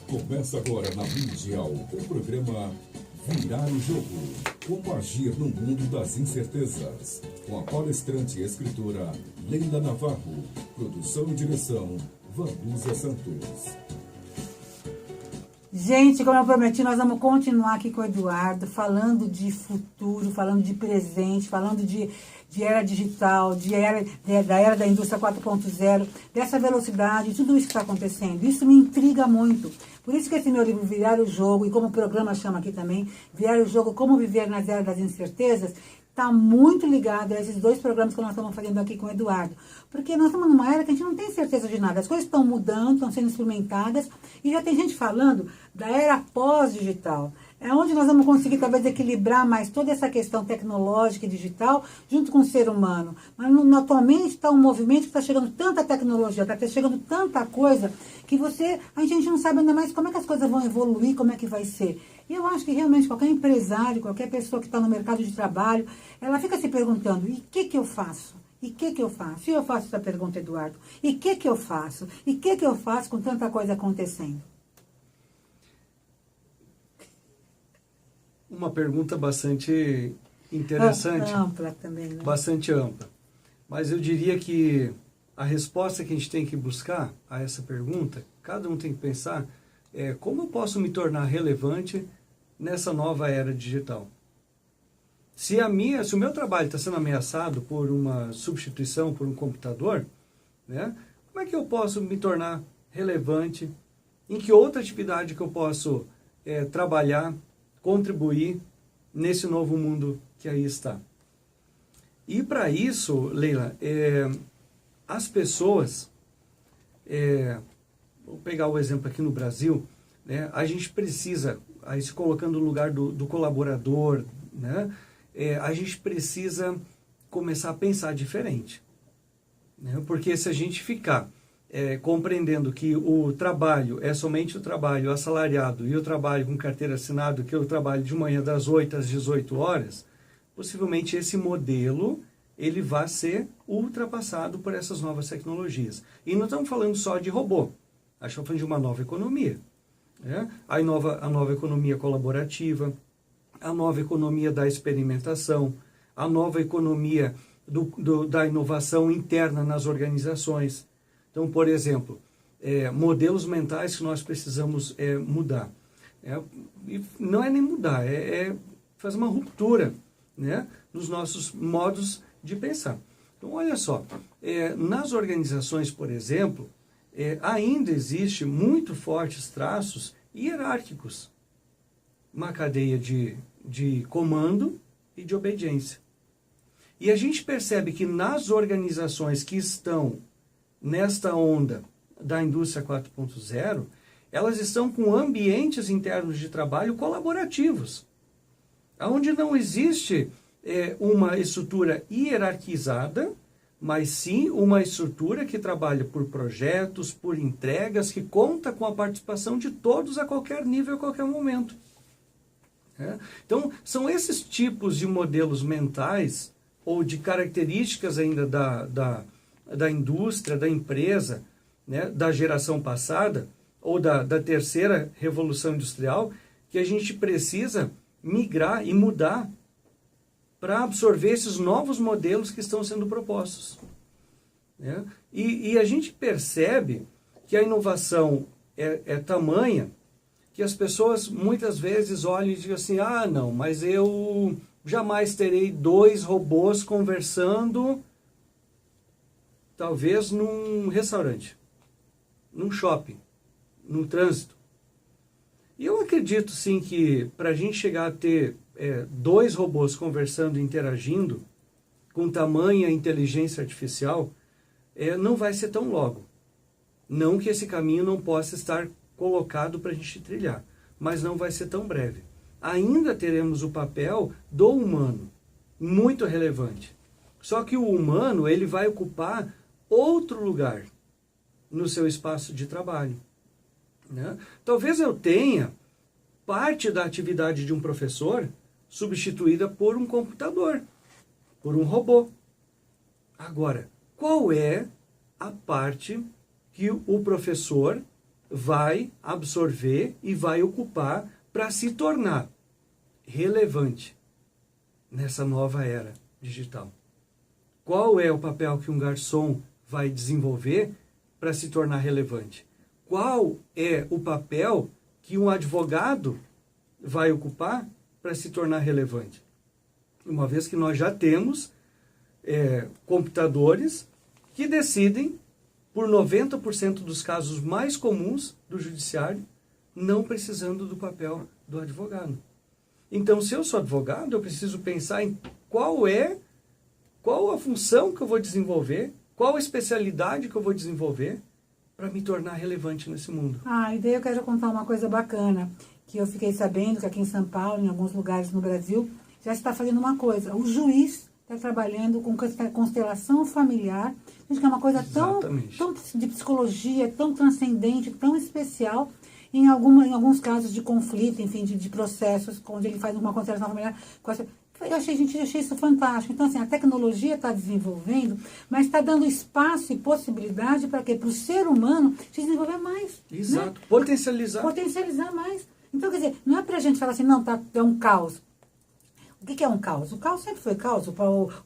Começa agora na Mundial o programa Virar o Jogo. Como agir no mundo das incertezas. Com a palestrante e escritora Leila Navarro. Produção e direção Vanusa Santos. Gente, como eu prometi, nós vamos continuar aqui com o Eduardo, falando de futuro, falando de presente, falando de era digital, da era da indústria 4.0, dessa velocidade, tudo isso que está acontecendo. Isso me intriga muito. Por isso que esse meu livro, Virar o Jogo, e como o programa chama aqui também, Virar o Jogo, Como Viver nas Eras das Incertezas, está muito ligado a esses dois programas que nós estamos fazendo aqui com o Eduardo. Porque nós estamos numa era que a gente não tem certeza de nada. As coisas estão mudando, estão sendo experimentadas, e já tem gente falando da era pós-digital. É onde nós vamos conseguir, talvez, equilibrar mais toda essa questão tecnológica e digital junto com o ser humano. Mas atualmente está um movimento que está chegando tanta tecnologia, está chegando tanta coisa, que a gente não sabe ainda mais como é que as coisas vão evoluir, como é que vai ser. E eu acho que realmente qualquer empresário, qualquer pessoa que está no mercado de trabalho, ela fica se perguntando, e o que eu faço? E o que eu faço? E eu faço essa pergunta, Eduardo. E o que eu faço? E o que eu faço com tanta coisa acontecendo? Uma pergunta bastante interessante. Ampla também, né? Bastante ampla. Mas eu diria que a resposta que a gente tem que buscar a essa pergunta, cada um tem que pensar, é como eu posso me tornar relevante nessa nova era digital. Se o meu trabalho está sendo ameaçado por uma substituição por um computador, né, como é que eu posso me tornar relevante? Em que outra atividade que eu posso trabalhar, contribuir nesse novo mundo que aí está? E para isso, Leila, as pessoas, vou pegar o exemplo aqui no Brasil, né, a gente precisa, aí se colocando no lugar do colaborador, né, a gente precisa começar a pensar diferente. Né, porque se a gente ficar compreendendo que o trabalho é somente o trabalho assalariado e o trabalho com carteira assinada, que é o trabalho de manhã das 8 às 18 horas, possivelmente esse modelo ele vai ser ultrapassado por essas novas tecnologias. E não estamos falando só de robô, estamos falando de uma nova economia. Né? A nova economia colaborativa, a nova economia da experimentação, a nova economia da inovação interna nas organizações. Então, por exemplo, modelos mentais que nós precisamos mudar. E não é nem mudar, fazer uma ruptura, né, nos nossos modos de pensar. Então, olha só, nas organizações, por exemplo, ainda existe muito fortes traços hierárquicos. Uma cadeia de comando e de obediência. E a gente percebe que nas organizações que estão nesta onda da indústria 4.0, elas estão com ambientes internos de trabalho colaborativos, onde não existe uma estrutura hierarquizada, mas sim uma estrutura que trabalha por projetos, por entregas, que conta com a participação de todos a qualquer nível, a qualquer momento. Então, são esses tipos de modelos mentais, ou de características ainda da indústria, da empresa, né, da geração passada, ou da terceira revolução industrial, que a gente precisa migrar e mudar para absorver esses novos modelos que estão sendo propostos. Né? E a gente percebe que a inovação é tamanha que as pessoas muitas vezes olham e dizem assim, não, mas eu jamais terei 2 robôs conversando, talvez num restaurante, num shopping, num trânsito. E eu acredito sim que para a gente chegar a ter 2 robôs conversando e interagindo com tamanha inteligência artificial, não vai ser tão logo. Não que esse caminho não possa estar colocado para a gente trilhar, mas não vai ser tão breve. Ainda teremos o papel do humano, muito relevante. Só que o humano ele vai ocupar outro lugar no seu espaço de trabalho. Né? Talvez eu tenha parte da atividade de um professor substituída por um computador, por um robô. Agora, qual é a parte que o professor vai absorver e vai ocupar para se tornar relevante nessa nova era digital? Qual é o papel que um garçom vai desenvolver para se tornar relevante? Qual é o papel que um advogado vai ocupar para se tornar relevante? Uma vez que nós já temos computadores que decidem, por 90% dos casos mais comuns do judiciário, não precisando do papel do advogado. Então, se eu sou advogado, eu preciso pensar em qual a função que eu vou desenvolver, qual a especialidade que eu vou desenvolver para me tornar relevante nesse mundo. E daí eu quero contar uma coisa bacana, que eu fiquei sabendo que aqui em São Paulo, em alguns lugares no Brasil, já está fazendo uma coisa. O juiz está trabalhando com constelação familiar, que é uma coisa tão de psicologia, tão transcendente, tão especial, em alguns casos de conflito, enfim, de processos, onde ele faz uma constelação familiar. Eu achei isso fantástico. Então, assim, a tecnologia está desenvolvendo, mas está dando espaço e possibilidade para quê? Para o ser humano se desenvolver mais. Exato. Né? Potencializar mais. Então, quer dizer, não é para a gente falar assim, não, é um caos. O que é um caos? O caos sempre foi caos.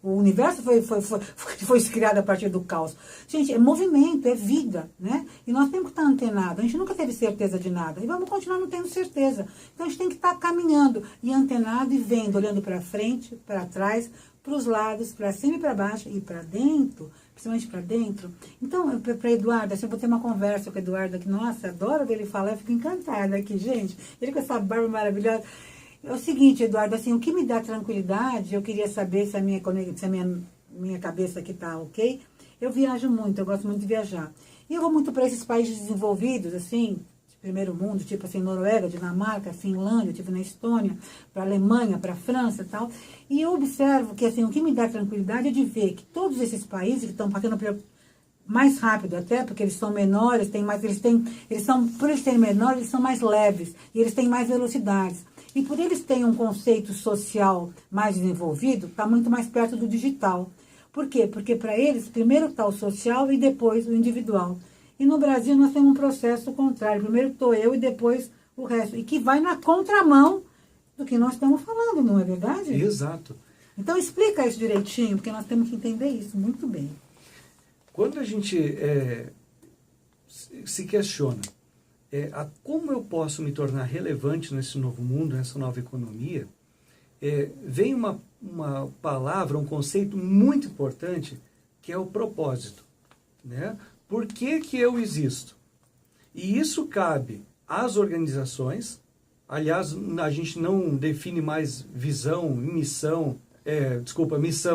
O universo foi criado a partir do caos. Gente, é movimento, é vida, né? E nós temos que estar antenados. A gente nunca teve certeza de nada. E vamos continuar não tendo certeza. Então, a gente tem que estar caminhando e antenado e vendo, olhando para frente, para trás, para os lados, para cima e para baixo e para dentro, principalmente para dentro. Então, para Eduardo, assim, eu vou ter uma conversa com o Eduardo aqui. Nossa, adoro ver ele falar, eu fico encantada aqui, gente. Ele com essa barba maravilhosa. É o seguinte, Eduardo, assim, o que me dá tranquilidade, eu queria saber se a minha cabeça aqui está ok. Eu viajo muito, eu gosto muito de viajar. E eu vou muito para esses países desenvolvidos, assim, de primeiro mundo, tipo assim, Noruega, Dinamarca, Finlândia, tipo na Estônia, para Alemanha, para França e tal. E eu observo que, assim, o que me dá tranquilidade é de ver que todos esses países que estão passando mais rápido até, porque eles são menores, por eles serem menores, eles são mais leves, e eles têm mais velocidades. E por eles terem um conceito social mais desenvolvido, está muito mais perto do digital. Por quê? Porque para eles, primeiro está o social e depois o individual. E no Brasil nós temos um processo contrário. Primeiro estou eu e depois o resto. E que vai na contramão do que nós estamos falando, não é verdade? Exato. Então explica isso direitinho, porque nós temos que entender isso muito bem. Quando a gente se questiona como eu posso me tornar relevante nesse novo mundo, nessa nova economia, vem uma palavra, um conceito muito importante, que é o propósito. Né? Por que eu existo? E isso cabe às organizações. Aliás, a gente não define mais visão, missão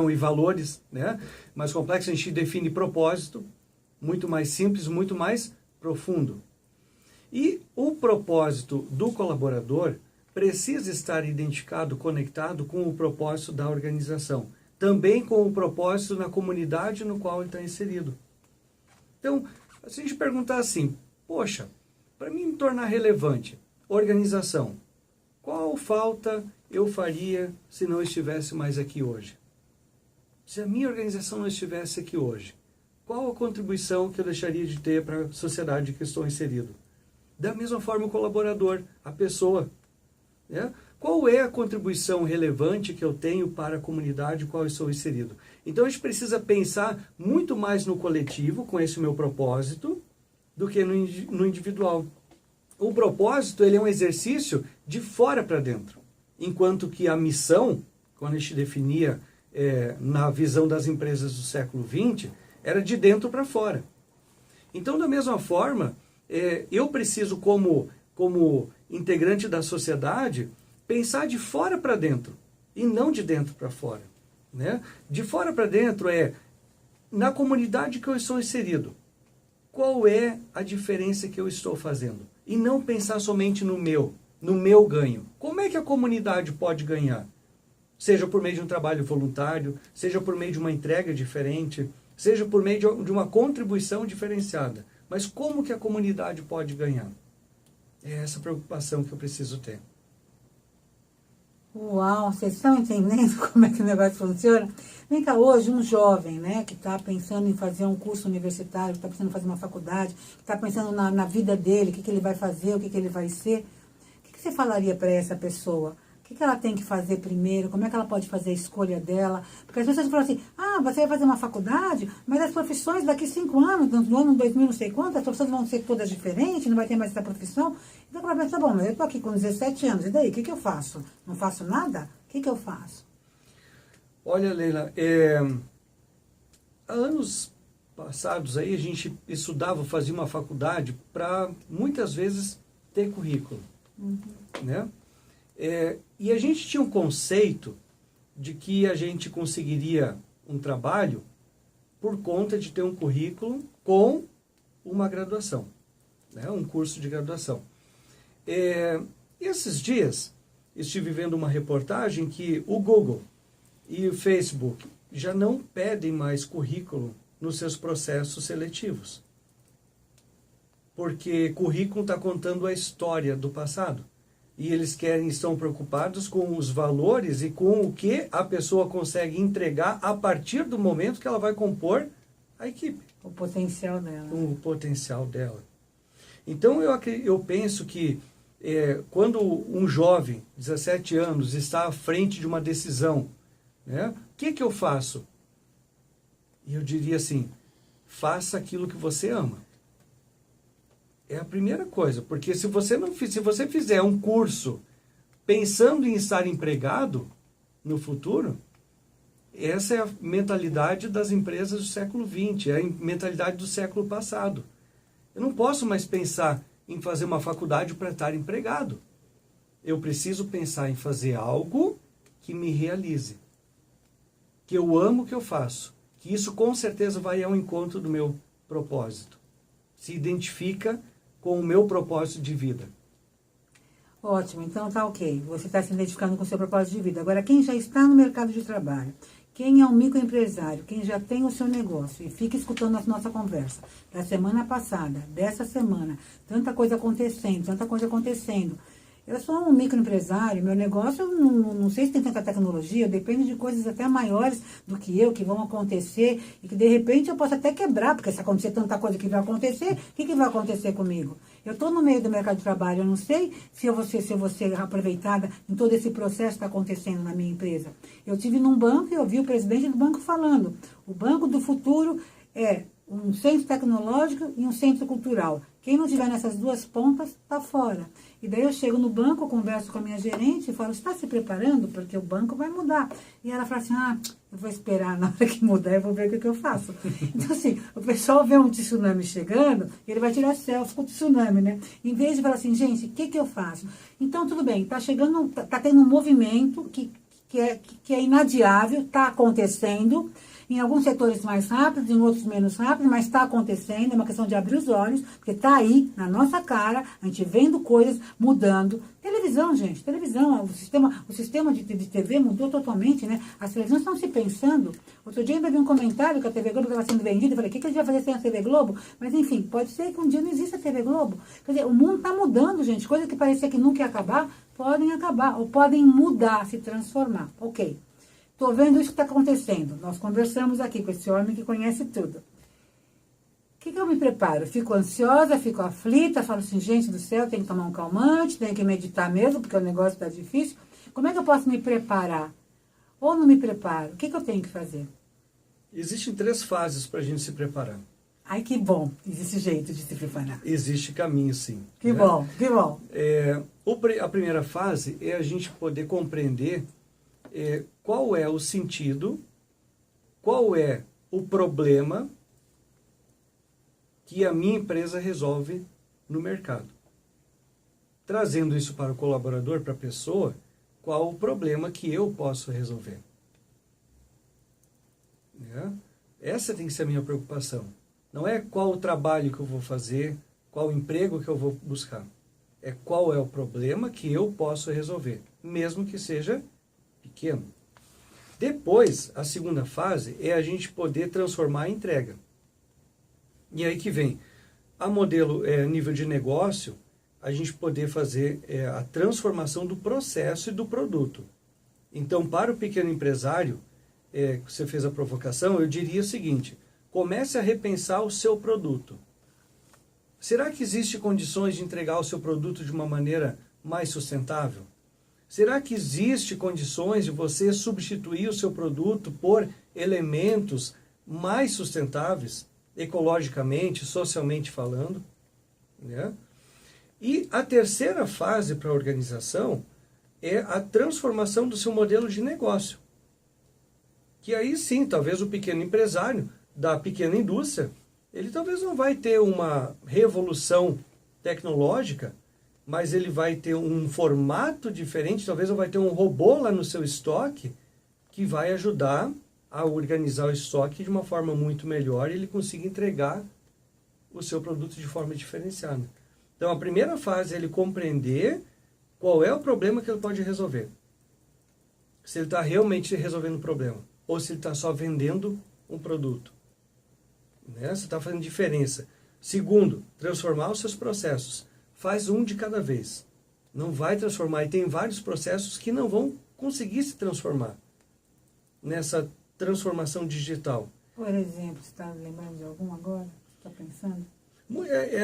e valores, né? Mais complexo, a gente define propósito, muito mais simples, muito mais profundo. E o propósito do colaborador precisa estar identificado, conectado com o propósito da organização. Também com o propósito na comunidade no qual ele está inserido. Então, se a gente perguntar assim, poxa, para mim me tornar relevante, organização, qual falta eu faria se não estivesse mais aqui hoje? Se a minha organização não estivesse aqui hoje, qual a contribuição que eu deixaria de ter para a sociedade que estou inserido? Da mesma forma o colaborador, a pessoa. Né? Qual é a contribuição relevante que eu tenho para a comunidade em qual eu sou inserido? Então a gente precisa pensar muito mais no coletivo, com esse meu propósito, do que no individual. O propósito ele é um exercício de fora para dentro. Enquanto que a missão, quando a gente definia na visão das empresas do século XX, era de dentro para fora. Então, da mesma forma, eu preciso, como integrante da sociedade, pensar de fora para dentro e não de dentro para fora. Né? De fora para dentro na comunidade que eu estou inserido, qual é a diferença que eu estou fazendo? E não pensar somente no meu ganho. Como é que a comunidade pode ganhar? Seja por meio de um trabalho voluntário, seja por meio de uma entrega diferente, seja por meio de uma contribuição diferenciada. Mas como que a comunidade pode ganhar? É essa preocupação que eu preciso ter. Uau, vocês estão entendendo como é que o negócio funciona? Vem cá, hoje um jovem, né, que está pensando em fazer um curso universitário, que está pensando em fazer uma faculdade, que está pensando na vida dele, o que ele vai fazer, o que ele vai ser, o que você falaria para essa pessoa? O que ela tem que fazer primeiro? Como é que ela pode fazer a escolha dela? Porque às vezes você fala assim, você vai fazer uma faculdade, mas as profissões daqui 5 anos, no ano 2000 não sei quanto, as profissões vão ser todas diferentes, não vai ter mais essa profissão. Então ela pensa, bom, mas eu estou aqui com 17 anos, e daí? O que eu faço? Não faço nada? O que eu faço? Olha, Leila, há anos passados aí a gente estudava, fazia uma faculdade para muitas vezes ter currículo, né? E a gente tinha um conceito de que a gente conseguiria um trabalho por conta de ter um currículo com uma graduação, né? Um curso de graduação. E esses dias estive vendo uma reportagem que o Google e o Facebook já não pedem mais currículo nos seus processos seletivos. Porque currículo está contando a história do passado. E eles estão preocupados com os valores e com o que a pessoa consegue entregar a partir do momento que ela vai compor a equipe. O potencial dela. O potencial dela. Então eu penso que quando um jovem, 17 anos, está à frente de uma decisão, né, o que eu faço? E eu diria assim, faça aquilo que você ama. É a primeira coisa, porque se você fizer um curso pensando em estar empregado no futuro, essa é a mentalidade das empresas do século XX, é a mentalidade do século passado. Eu não posso mais pensar em fazer uma faculdade para estar empregado. Eu preciso pensar em fazer algo que me realize, que eu amo o que eu faço, que isso com certeza vai ao encontro do meu propósito. Se identifica com o meu propósito de vida. Ótimo, então tá ok. Você está se identificando com o seu propósito de vida. Agora, quem já está no mercado de trabalho, quem é um microempresário, quem já tem o seu negócio e fica escutando a nossa conversa da semana passada, dessa semana, tanta coisa acontecendo. Eu sou um microempresário, meu negócio, não sei se tem tanta tecnologia, depende de coisas até maiores do que eu, que vão acontecer, e que de repente eu posso até quebrar, porque se acontecer tanta coisa que vai acontecer, o que vai acontecer comigo? Eu estou no meio do mercado de trabalho, eu não sei se eu vou ser aproveitada em todo esse processo que está acontecendo na minha empresa. Eu estive num banco e eu vi o presidente do banco falando, o banco do futuro é um centro tecnológico e um centro cultural. Quem não tiver nessas duas pontas, está fora. E daí eu chego no banco, converso com a minha gerente e falo, está se preparando? Porque o banco vai mudar. E ela fala assim, eu vou esperar na hora que mudar, eu vou ver o que eu faço. Então assim, o pessoal vê um tsunami chegando, ele vai tirar selfie com o tsunami, né? Em vez de falar assim, gente, o que eu faço? Então tudo bem, está chegando, está tendo um movimento que é inadiável, está acontecendo, em alguns setores mais rápidos, em outros menos rápidos, mas está acontecendo, é uma questão de abrir os olhos, porque está aí, na nossa cara, a gente vendo coisas mudando. Televisão, gente, televisão, o sistema de TV mudou totalmente, né? As televisões estão se pensando. Outro dia ainda vi um comentário que a TV Globo estava sendo vendida, eu falei, o que a gente vai fazer sem a TV Globo? Mas enfim, pode ser que um dia não exista a TV Globo. Quer dizer, o mundo está mudando, gente, coisas que parecia que nunca ia acabar, podem acabar, ou podem mudar, se transformar. Ok. Estou vendo isso que está acontecendo. Nós conversamos aqui com esse homem que conhece tudo. O que eu me preparo? Fico ansiosa, fico aflita, falo assim, gente do céu, tem que tomar um calmante, tem que meditar mesmo, porque o negócio está difícil. Como é que eu posso me preparar? Ou não me preparo? O que eu tenho que fazer? Existem 3 fases para a gente se preparar. Ai, que bom, existe jeito de se preparar. Existe caminho, sim. Que bom, que bom. A primeira fase é a gente poder compreender qual é o sentido, qual é o problema que a minha empresa resolve no mercado. Trazendo isso para o colaborador, para a pessoa, qual o problema que eu posso resolver. Essa tem que ser a minha preocupação. Não é qual o trabalho que eu vou fazer, qual o emprego que eu vou buscar. É qual é o problema que eu posso resolver, mesmo que seja pequeno. Depois, a segunda fase é a gente poder transformar a entrega. E aí que vem, a modelo nível de negócio, a gente poder fazer a transformação do processo e do produto. Então, para o pequeno empresário, você fez a provocação, eu diria o seguinte: comece a repensar o seu produto. Será que existe condições de entregar o seu produto de uma maneira mais sustentável? Será que existe condições de você substituir o seu produto por elementos mais sustentáveis, ecologicamente, socialmente falando? Né? E a terceira fase para a organização é a transformação do seu modelo de negócio. Que aí sim, talvez o pequeno empresário da pequena indústria, ele talvez não vai ter uma revolução tecnológica, mas ele vai ter um formato diferente, talvez não vai ter um robô lá no seu estoque que vai ajudar a organizar o estoque de uma forma muito melhor e ele consiga entregar o seu produto de forma diferenciada. Então, a primeira fase é ele compreender qual é o problema que ele pode resolver. Se ele está realmente resolvendo o problema, ou se ele está só vendendo um produto. Né? Você está fazendo diferença. Segundo, transformar os seus processos. Faz um de cada vez. Não vai transformar. E tem vários processos que não vão conseguir se transformar nessa transformação digital. Por exemplo, você está lembrando de algum agora? Está pensando?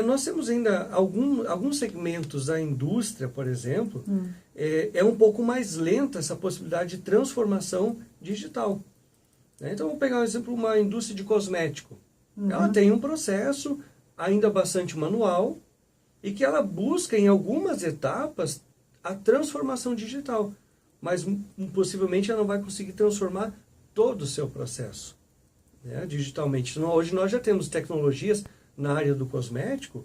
Nós temos ainda alguns segmentos da indústria, por exemplo, é um pouco mais lenta essa possibilidade de transformação digital. Então, vamos pegar, por exemplo, uma indústria de cosmético. Ela tem um processo ainda bastante manual e que ela busca, em algumas etapas, a transformação digital. Mas, possivelmente, ela não vai conseguir transformar todo o seu processo, né, digitalmente. Então, hoje nós já temos tecnologias na área do cosmético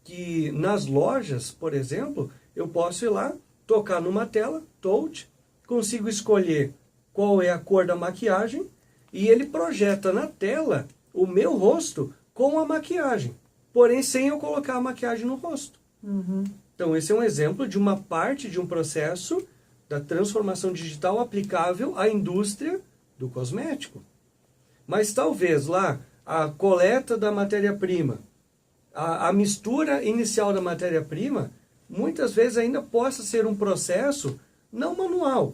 que, nas lojas, por exemplo, eu posso ir lá, tocar numa tela, touch, consigo escolher qual é a cor da maquiagem e ele projeta na tela o meu rosto com a maquiagem, porém sem eu colocar a maquiagem no rosto. Então, esse é um exemplo de uma parte de um processo da transformação digital aplicável à indústria do cosmético. Mas talvez lá a coleta da matéria-prima, a mistura inicial da matéria-prima, muitas vezes ainda possa ser um processo não manual,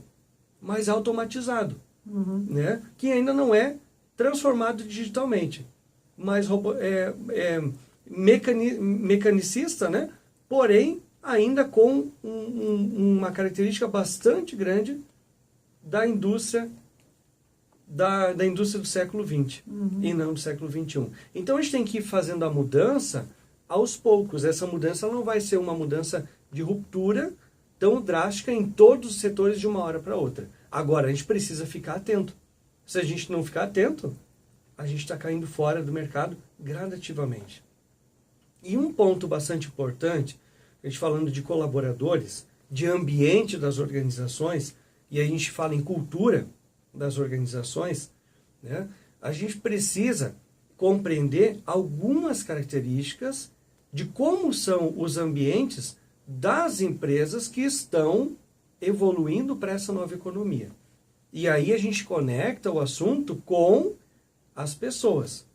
mas automatizado, né? Que ainda não é transformado digitalmente, mas mecanicista, né? Porém, ainda com uma característica bastante grande da indústria da indústria do século XX e não do século XXI. Então a gente tem que ir fazendo a mudança aos poucos. Essa mudança não vai ser uma mudança de ruptura tão drástica em todos os setores de uma hora para outra. Agora, a gente precisa ficar atento. Se a gente não ficar atento, a gente está caindo fora do mercado gradativamente. E um ponto bastante importante, a gente falando de colaboradores, de ambiente das organizações, e a gente fala em cultura das organizações, né? A gente precisa compreender algumas características de como são os ambientes das empresas que estão evoluindo para essa nova economia. E aí a gente conecta o assunto com as pessoas.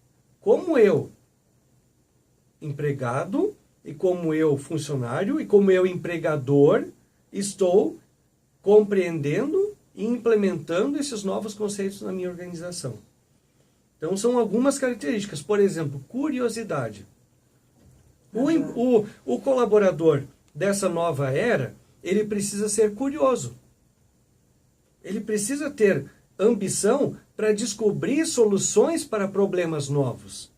Como eu, empregado, e como eu, funcionário, e como eu, empregador, estou compreendendo e implementando esses novos conceitos na minha organização. Então, são algumas características. Por exemplo, curiosidade. O colaborador dessa nova era, ele precisa ser curioso. Ele precisa ter ambição para descobrir soluções para problemas novos.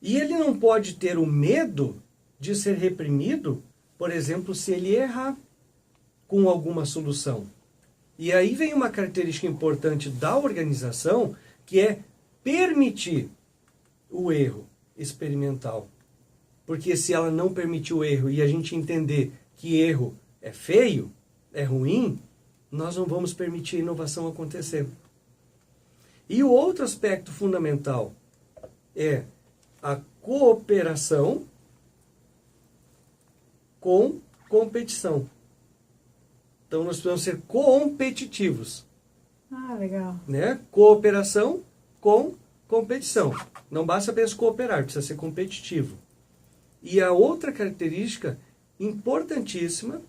E ele não pode ter o medo de ser reprimido, por exemplo, se ele errar com alguma solução. E aí vem uma característica importante da organização, que é permitir o erro experimental. Porque se ela não permitir o erro e a gente entender que erro é feio, é ruim, nós não vamos permitir a inovação acontecer. E o outro aspecto fundamental é a cooperação com competição. Então, nós precisamos ser competitivos. Ah, legal. Né? Cooperação com competição. Não basta apenas cooperar, precisa ser competitivo. E a outra característica importantíssima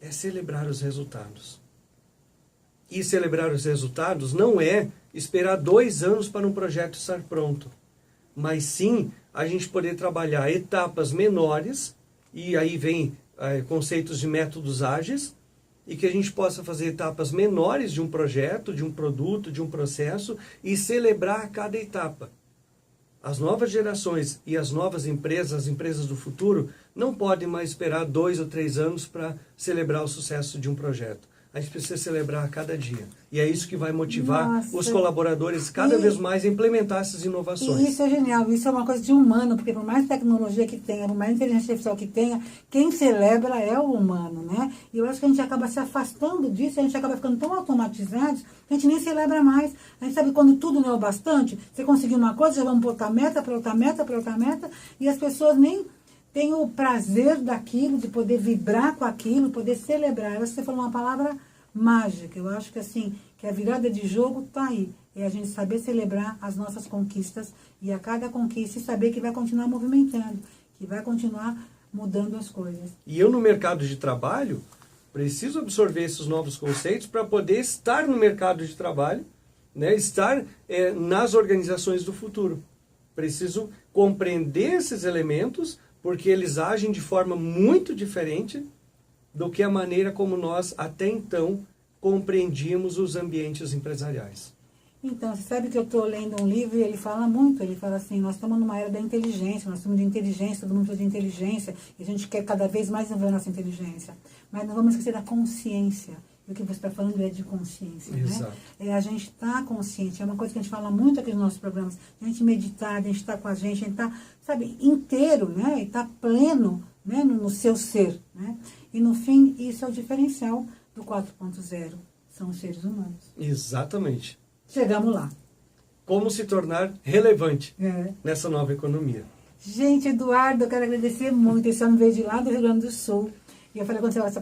é celebrar os resultados. e celebrar os resultados não é esperar 2 anos para um projeto estar pronto, mas sim a gente poder trabalhar etapas menores, e aí vem conceitos de métodos ágeis, e que a gente possa fazer etapas menores de um projeto, de um produto, de um processo, e celebrar cada etapa. As novas gerações e as novas empresas, as empresas do futuro, não podem mais esperar 2 ou 3 anos para celebrar o sucesso de um projeto. A gente precisa celebrar a cada dia. E é isso que vai motivar os colaboradores cada vez mais a implementar essas inovações. E isso é genial, isso é uma coisa de humano, porque por mais tecnologia que tenha, por mais inteligência artificial que tenha, quem celebra é o humano, né? E eu acho que a gente acaba se afastando disso, a gente acaba ficando tão automatizados que a gente nem celebra mais. A gente sabe quando tudo não é o bastante, você conseguiu uma coisa, já vamos para outra meta, para outra meta, para outra meta, e as pessoas nem têm o prazer daquilo, de poder vibrar com aquilo, poder celebrar. Eu acho que você falou uma palavra mágica. Eu acho que assim, que a virada de jogo está aí. É a gente saber celebrar as nossas conquistas e a cada conquista e saber que vai continuar movimentando, que vai continuar mudando as coisas. E eu no mercado de trabalho preciso absorver esses novos conceitos para poder estar no mercado de trabalho, né, estar nas organizações do futuro. Preciso compreender esses elementos porque eles agem de forma muito diferente do que a maneira como nós, até então, compreendíamos os ambientes empresariais. Então, você sabe que eu estou lendo um livro e ele fala muito, ele fala assim, nós estamos numa era da inteligência, nós estamos de inteligência, todo mundo precisa de inteligência, e a gente quer cada vez mais desenvolver a nossa inteligência. Mas não vamos esquecer da consciência. E o que você está falando é de consciência, Exato. né? A gente está consciente, é uma coisa que a gente fala muito aqui nos nossos programas, a gente meditar, a gente está com a gente está, sabe, inteiro, né? E está pleno, né? No seu ser, né? E no fim, isso é o diferencial do 4.0, são os seres humanos. Exatamente. Chegamos lá. Como se tornar relevante nessa nova economia. Gente, Eduardo, eu quero agradecer muito, esse homem veio de lá do Rio Grande do Sul. E eu falei, quando você vai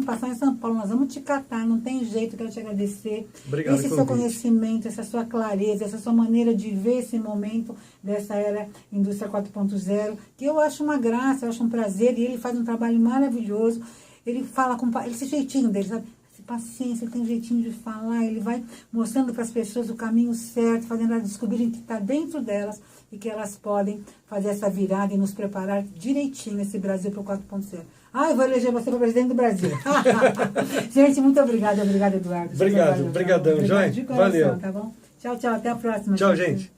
passar em São Paulo, nós vamos te catar, não tem jeito, eu quero te agradecer. Obrigado, esse seu conhecimento, essa sua clareza, essa sua maneira de ver esse momento dessa era indústria 4.0, que eu acho uma graça, eu acho um prazer, e ele faz um trabalho maravilhoso. Ele fala com esse jeitinho dele, sabe? Paciência, ele tem um jeitinho de falar, ele vai mostrando para as pessoas o caminho certo, fazendo elas descobrirem que está dentro delas e que elas podem fazer essa virada e nos preparar direitinho esse Brasil para o 4.0. Eu vou eleger você para presidente do Brasil. Gente, muito obrigada, Eduardo. Obrigadão, Joy. Valeu. Tá bom? Tchau, até a próxima. Tchau, gente.